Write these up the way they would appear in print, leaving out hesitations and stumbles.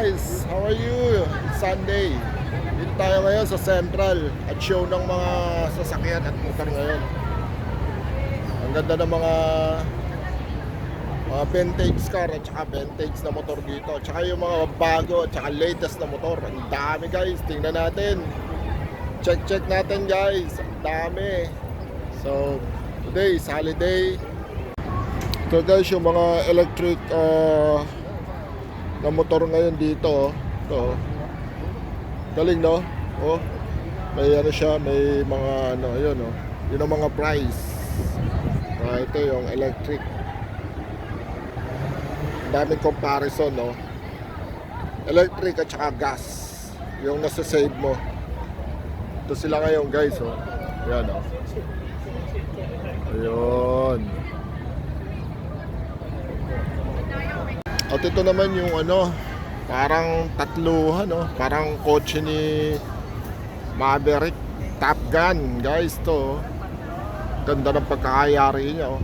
guys, how are you? It's Sunday. Dito tayo ngayon sa Central at show ng mga sasakyan at motor ngayon. Ang ganda ng mga vintage car at saka vintage na motor dito. At saka yung mga bago at saka latest na motor. Ang dami guys, tingnan natin. Check natin guys, ang dami. So, today is holiday. Ito guys yung mga electric na motor ngayon dito. Ito. Galing no? Oh. May ano siya, may mga ano, ayun oh. Yun ang mga price. Ito yung electric. Daming comparison no. Electric at saka gas. Yung nasa save mo. Ito sila ngayon guys oh. Ayan oh. Ayun. At ito naman yung ano, parang tatluhan, no? Parang kotse ni Maverick, Top Gun, guys to. Ganda ng pagkakayari niya, oh.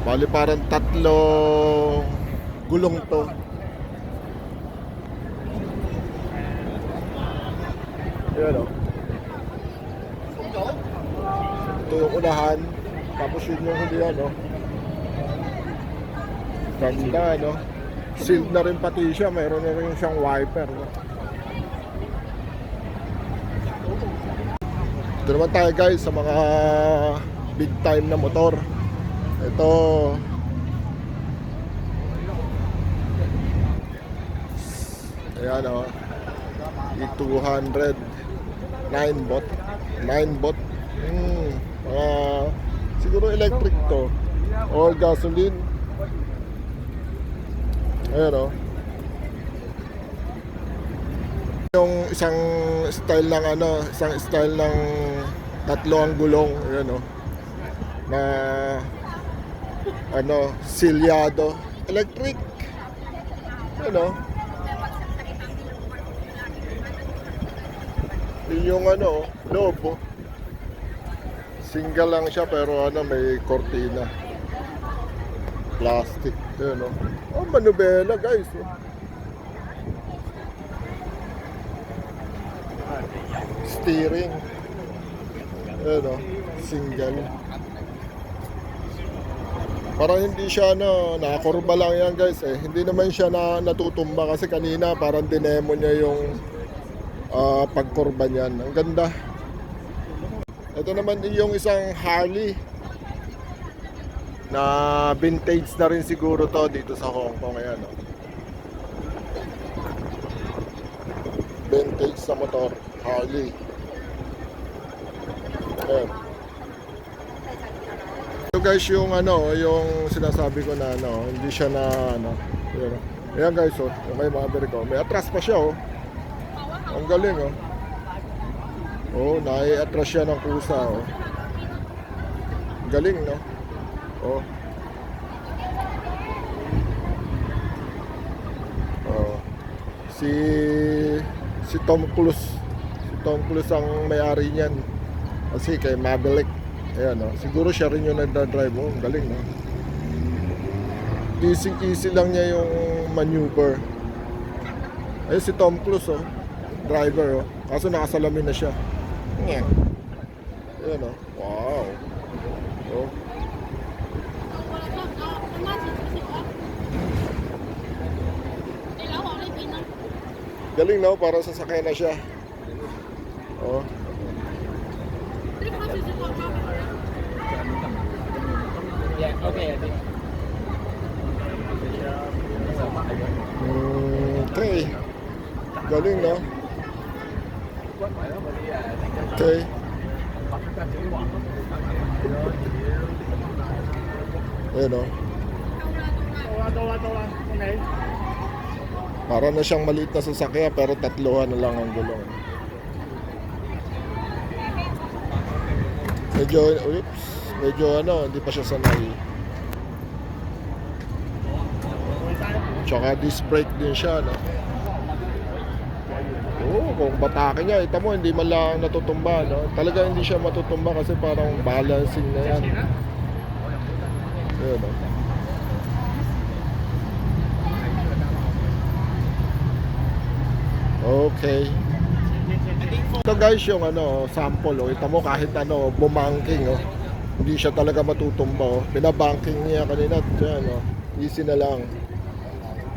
Bali parang tatlong gulong to. Ayan, oh. Ito yung unahan, tapos yun yung hulihan, oh. Ganda, no? Sealed na rin pati siya. Mayroon na rin siyang wiper, no? Ito naman tayo guys sa mga big time na motor. Ito ayan o, E200 9 bot siguro electric to or gasoline. Ayan o. Yung isang style ng ano, isang style ng tatlo ang gulong, ayan o. Na ano, silyado, electric. Ayan o. Yung ano, loob o. Single lang siya pero ano, may cortina. Plastic, ayan o. Oh, manubela guys oh. Steering. Ayan o, single. Parang hindi siya nakakurba lang yan guys eh. Hindi naman siya natutumba kasi kanina parang dinemo niya yung pagkurba niyan. Ang ganda. Ito naman yung isang Harley na vintage na rin siguro to dito sa Hong Kong. Ayan o. Vintage na motor, Harley. Ayan. So guys, yung ano, yung sinasabi ko na ano, hindi siya na ano. Ayan, ayan guys, oh, yung may Maverick ko. May atras pa siya, oh. Ang galing, oh. Oh, nai-atras siya ng kusa, oh. Galing, no? Oh. Oh. Si Tom Cruise. Si Tom Cruise ang may-ari niyan. Kasi kay Maverick. Ayan, oh. Siguro siya rin yung nagdadrive. Oh, galing, no? Easy lang niya yung maneuver. Ayun si Tom Cruise, oh. Driver, oh. Kaso nakasalamin na siya. Ayan, oh. Wow. Oh. Galing no, para sasakay na siya. Oh. Okay. Galing no. Okay. Ayan o. Para na siyang maliit na sasakyan pero tatluhan na lang ang gulong. Medyo ano, hindi pa siya sanay. Tsaka disc brake din siya, no? Oo, kung batake niya, ita mo, hindi man lang natutumba, no? Talaga hindi siya matutumba kasi parang balancing na yan. Ayan, no? Okay. Ito guys yung ano, sample oh. Ito mo kahit ano, bumangking oh. Hindi siya talaga matutumba oh. Pinabanking niya kanina. Diyan oh. Easy na lang.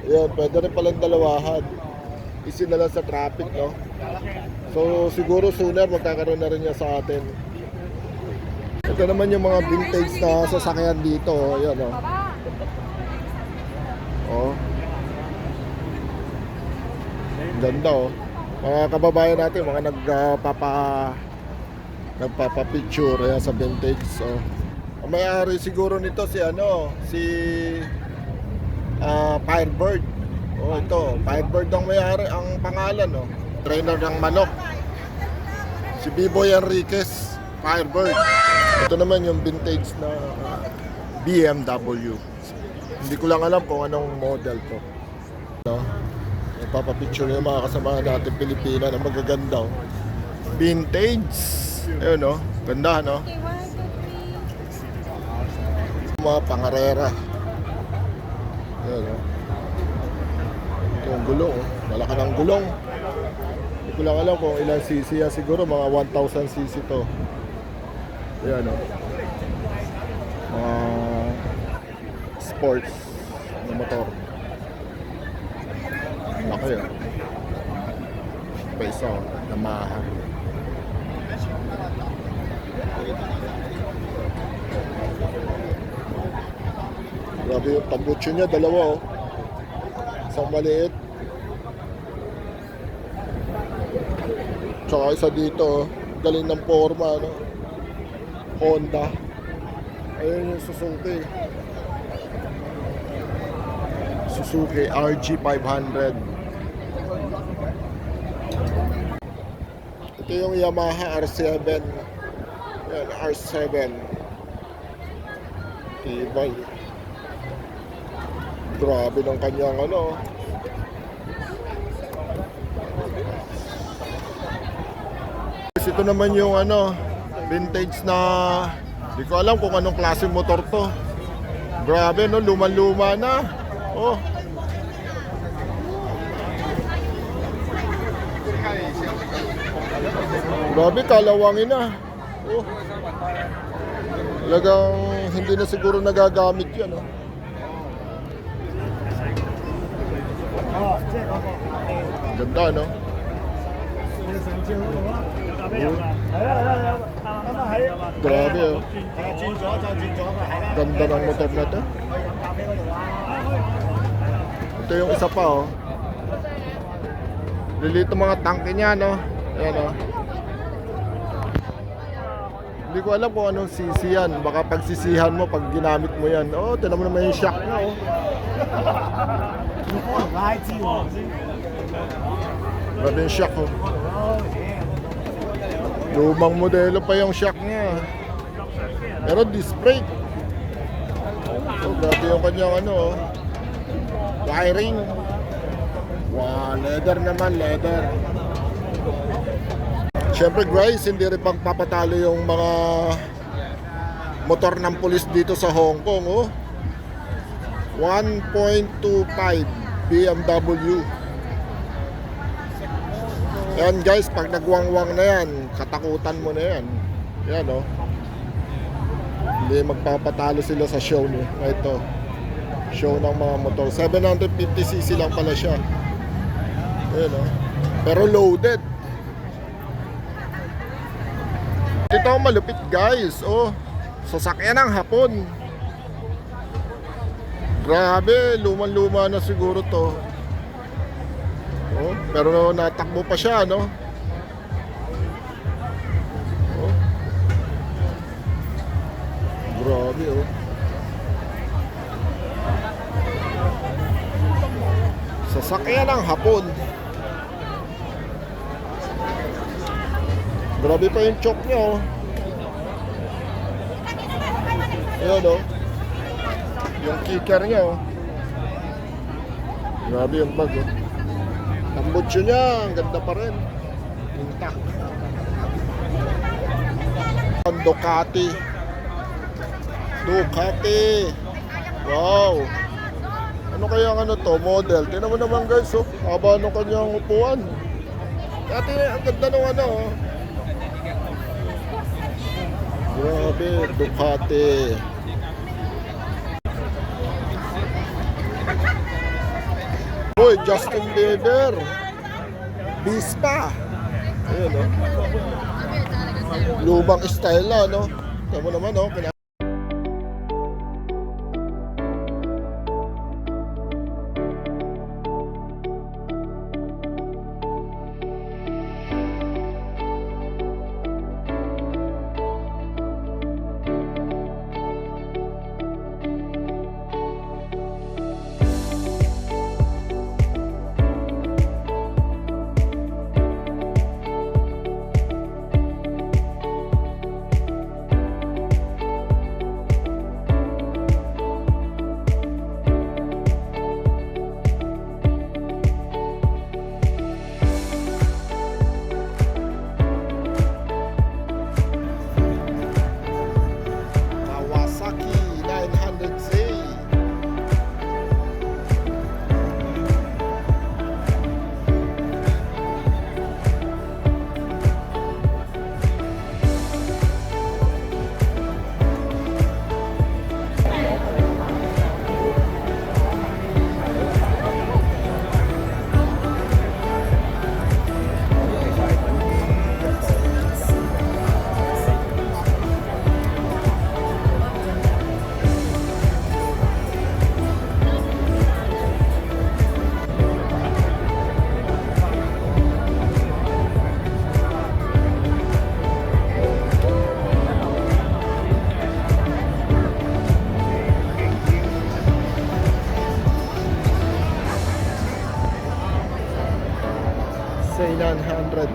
Yan, pwede rin palang dalawahan. Easy na lang sa traffic no. So siguro sooner magkakaroon na rin niya sa atin. Ito naman yung mga vintage na sasakyan dito oh. Yan oh. Oh. Ganda oh. Mga kababayan natin, mga nagpapa-picture ayan, sa vintage. So, ang may-ari siguro nito si Firebird. Oh, ito, Firebird ang may-ari, ang pangalan oh. Trainer ng manok. Si Biboy Enriquez, Firebird. Ito naman yung vintage na BMW. Hindi ko lang alam kung anong model to. No? Papapicture yung mga kasama natin Pilipina na magaganda oh. Vintage. Ayun no, ganda no. Mga pangarera. Ayun no. Ito yung gulong oh. Malaki ng gulong. Hindi ko lang alam kung ilang cc yan. Siguro mga 1000 cc to. Ayan no. Mga sports na motor. Laki oh. Pa isa oh. Yamaha. Grabe yung tambutso niya, dalawa oh. Isang maliit. Tsaka isa dito oh. Galing ng forma no. Honda. Ayun yung Suzuki RG500. Ito yung Yamaha R7. Yan, R7. Tibay. Grabe ng kanyang ano. Ito naman yung ano, vintage na, di ko alam kung anong klaseng motor to. Grabe no, luma-luma na. Oh. Grabe, kalawangin na. Oh. Talagang hindi na siguro nagagamit yan. Oh. Ganda, no? Grabe, oh. Ganda ng motor na to. Ito yung isa pa, oh. Lilito mga tangke niya, no? Ayan, oh. Hindi ko alam kung anong sisi yan. Baka pagsisihan mo pag ginamit mo yan. Oh, tinan mo naman yung shock niya, oh. Grabe yung shock, oh. Lumang modelo pa yung shock niya. Pero disc brake. Oh, grabe yung kanyang ano, oh. Wiring. Wow, leather naman, leather. Siyempre guys, hindi rin pang papatalo yung mga motor ng pulis dito sa Hong Kong, oh. 1.25 BMW. Yan guys, pag nagwangwang na yan, katakutan mo na yan. Yan oh. Hindi magpapatalo sila sa show niyo. Ito, show ng mga motor. 750cc lang pala siya. Yan oh. Pero loaded. Ito ang malupit guys. Oh, sasakyan ng hapon. Grabe, luman-luma na siguro to. Oh, pero natakbo pa siya, no? Oh. Grabe, oh. Sasakyan ng hapon. Grabe pa yung choke niya, oh. Ayan, oh. Yung kicker niya, oh. Grabe yung bag, oh. Tambutso niya, ang ganda pa rin. Intact. Ducati. Wow. Ano kaya ang ano to? Model. Tingnan mo naman guys, oh. Haba ng kanyang upuan. Dati ang ganda nung ano. Oh. Grabe, Ducati. Uy, Justin Bieber. Bispa. Ayun, no? Lubang style na, no? Tama naman, no? Kawasaki 900Z. Say 900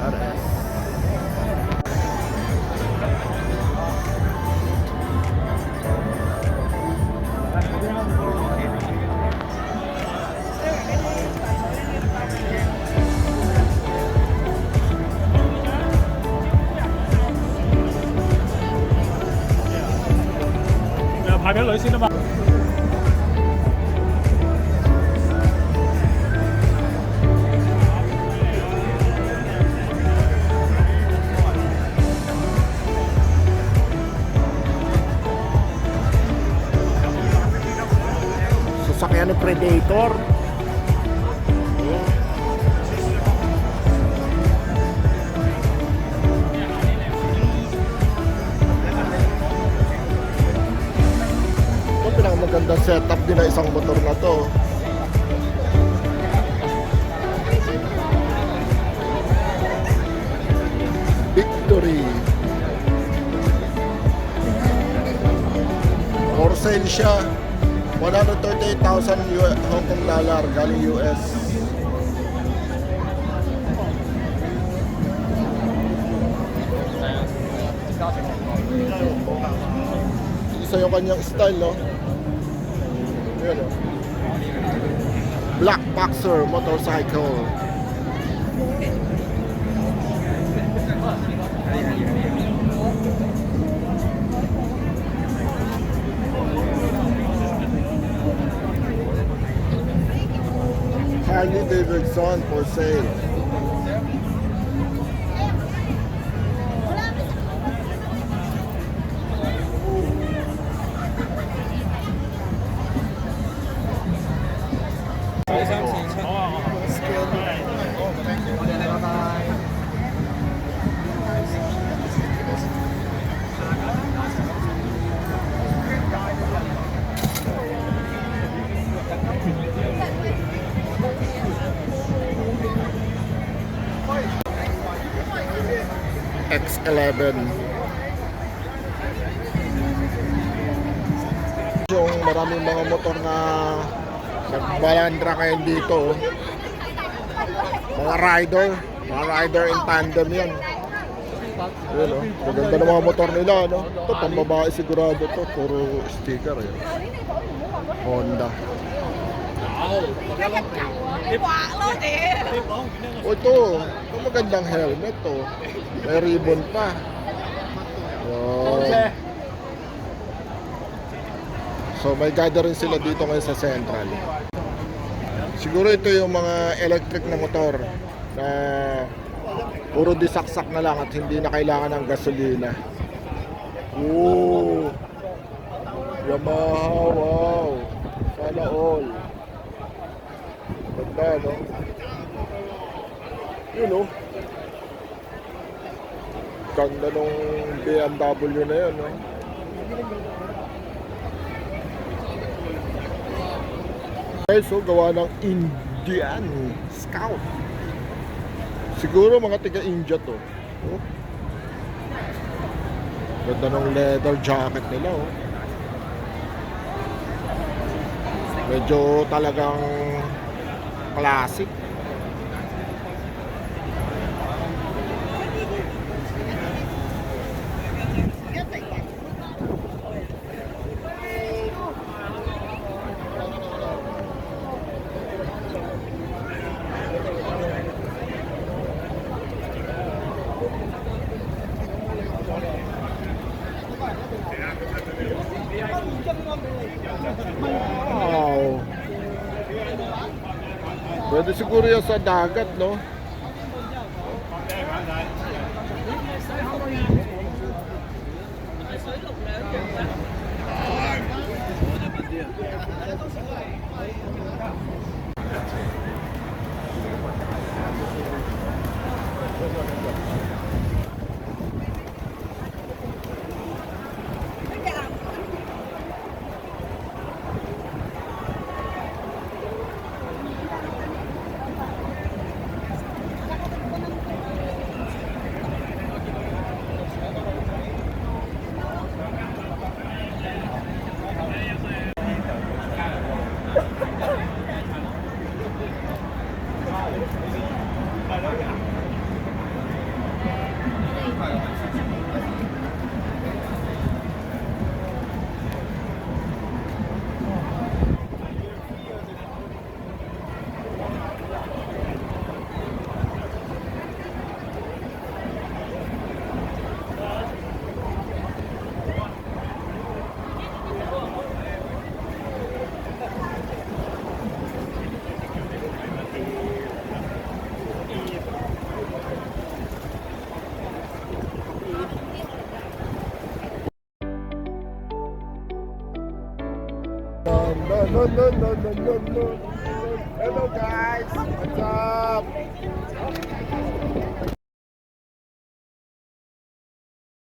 RS. Sasakyan ng Predator. Ito pinakamagandang setup din na isang motor na to. Victory. For sale siya. 138,000 Hong Kong dollar galing US. Isa yung kanyang style, no? Ayan, no? Black Boxer motorcycle. Harley Davidson for sale. X11. Yung maraming mga motor na nagbalandra ngayon dito. Mga rider in tandem yan. Yun, oh. Maganda ng mga motor nila, no? Ito, pambabae sigurado to. Puro sticker, yun. Honda. O ito, magandang helmet to. May ribbon pa. Wow. So may gathering sila dito ngayon sa Central. Siguro ito yung mga electric na motor na puro disaksak na lang at hindi na kailangan ng gasolina. Oh, Yamaha, wow. Sana all. Ganda, no? Yun, oh. Ganda nung BMW na yun, no? Okay, so gawa ng Indian Scout. Siguro mga taga-India to. Oh. Ganda ng leather jacket nila, oh. Medyo talagang classic. Wow. Pwede siguro yan sa dagat, no? No. Hello guys, what's up?